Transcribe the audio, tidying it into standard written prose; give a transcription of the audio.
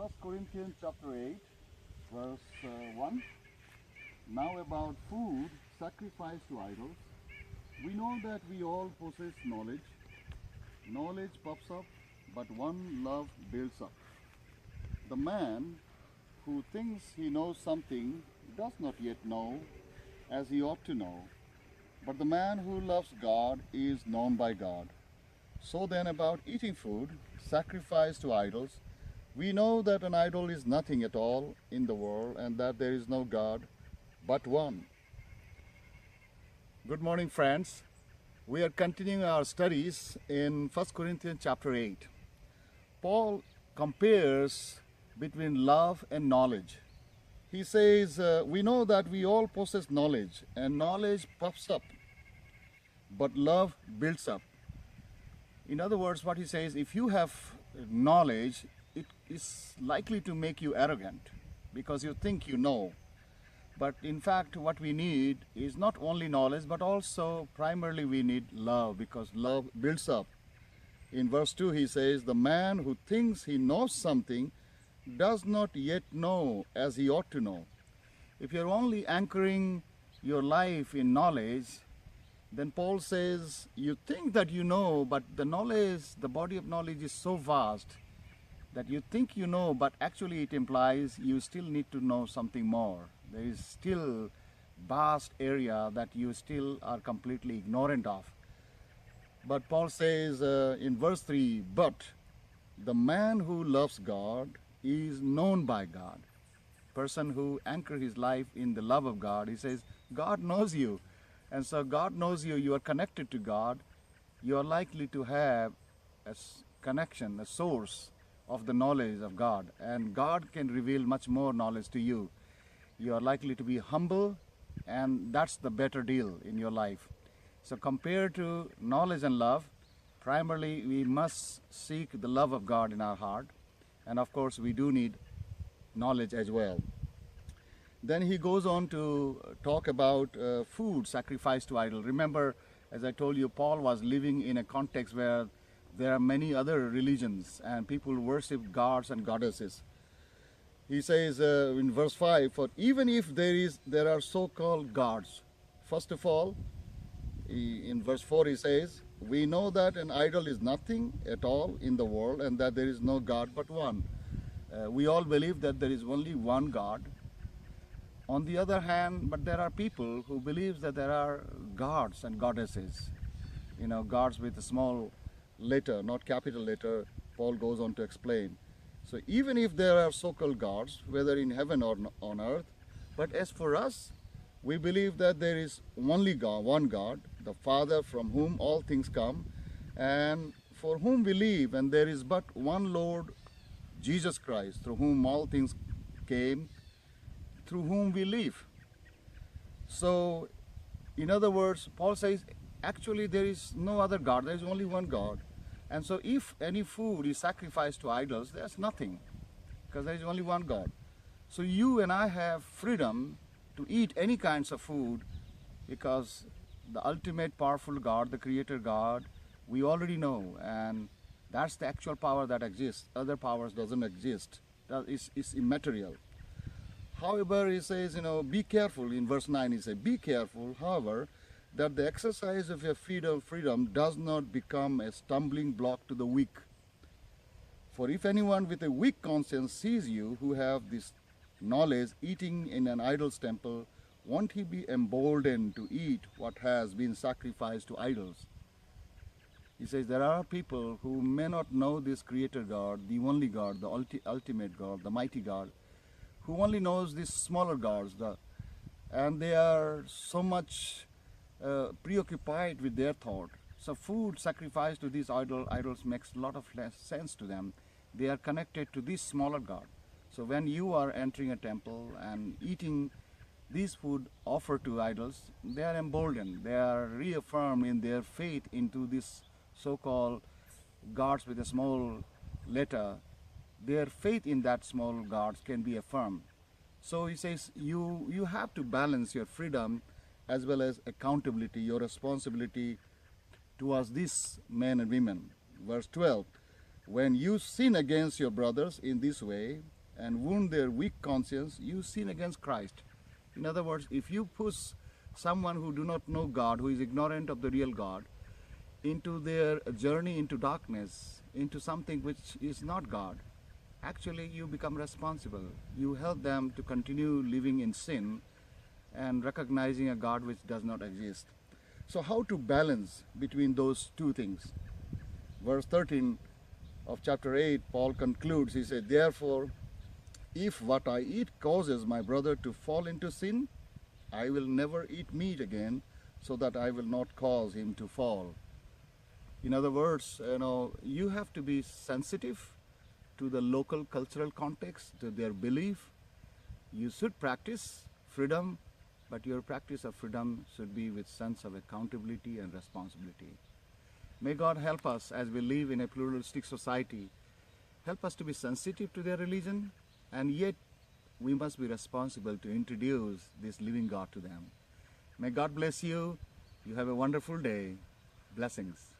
First Corinthians chapter 8, verse 1. Now about food sacrificed to idols. We know that we all possess knowledge. Knowledge puffs up, but one love builds up. The man who thinks he knows something does not yet know as he ought to know. But the man who loves God is known by God. So then, about eating food sacrificed to idols, we know that an idol is nothing at all in the world and that there is no God but one. Good morning, friends. We are continuing our studies in 1 Corinthians chapter 8. Paul compares between love and knowledge. He says, we know that we all possess knowledge, and knowledge puffs up, but love builds up. In other words, what he says, if you have knowledge, it is likely to make you arrogant because you think you know. But in fact, what we need is not only knowledge, but also primarily we need love, because love builds up. In verse 2, he says, the man who thinks he knows something does not yet know as he ought to know. If you're only anchoring your life in knowledge, then Paul says, you think that you know, but the knowledge, the body of knowledge is so vast that you think you know, but actually it implies you still need to know something more. There is still vast area that you still are completely ignorant of. But Paul says in verse 3, but the man who loves God is known by God. Person who anchors his life in the love of God, he says, God knows you. And so God knows you, you are connected to God. You are likely to have a connection, a source of the knowledge of God. And God can reveal much more knowledge to you. You are likely to be humble, and that's the better deal in your life. So compared to knowledge and love, primarily we must seek the love of God in our heart. And of course, we do need knowledge as well. Then he goes on to talk about food sacrificed to idol. Remember, as I told you, Paul was living in a context where there are many other religions and people worship gods and goddesses. He says in verse 5, for even if there are so-called gods, first of all, in verse 4 he says, we know that an idol is nothing at all in the world and that there is no God but one. We all believe that there is only one God. On the other hand, but there are people who believe that there are gods and goddesses. You know, gods with a small letter, not capital letter, Paul goes on to explain. So even if there are so-called gods, whether in heaven or on earth, but as for us, we believe that there is only God, one God, the Father from whom all things come, and for whom we live, and there is but one Lord, Jesus Christ, through whom all things came, through whom we live. So, in other words, Paul says, actually there is no other God, there is only one God. And so if any food is sacrificed to idols, there's nothing, because there is only one God. So you and I have freedom to eat any kinds of food, because the ultimate powerful God, the Creator God, we already know, and that's the actual power that exists. Other powers doesn't exist. That is immaterial. However, he says, be careful. In verse 9, he says, be careful, however, that the exercise of your freedom does not become a stumbling block to the weak. For if anyone with a weak conscience sees you who have this knowledge eating in an idol's temple, won't he be emboldened to eat what has been sacrificed to idols? He says there are people who may not know this Creator God, the only God, the ultimate God, the mighty God, who only knows these smaller gods, and they are so much preoccupied with their thought. So food sacrificed to these idols makes a lot of less sense to them. They are connected to this smaller God. So when you are entering a temple and eating these food offered to idols, they are emboldened. They are reaffirmed in their faith into this so-called gods with a small letter. Their faith in that small gods can be affirmed. So he says you have to balance your freedom as well as accountability, your responsibility towards these men and women. Verse 12, When you sin against your brothers in this way and wound their weak conscience, you sin against Christ. In other words, if you push someone who do not know God, who is ignorant of the real God, into their journey into darkness, into something which is not God, actually you become responsible. You help them to continue living in sin and recognizing a God which does not exist. So how to balance between those two things? Verse 13 of chapter 8, Paul concludes, he said, therefore, if what I eat causes my brother to fall into sin, I will never eat meat again, so that I will not cause him to fall. In other words, you have to be sensitive to the local cultural context, to their belief. You should practice freedom, but your practice of freedom should be with sense of accountability and responsibility. May God help us as we live in a pluralistic society. Help us to be sensitive to their religion, and yet we must be responsible to introduce this living God to them. May God bless you. You have a wonderful day. Blessings.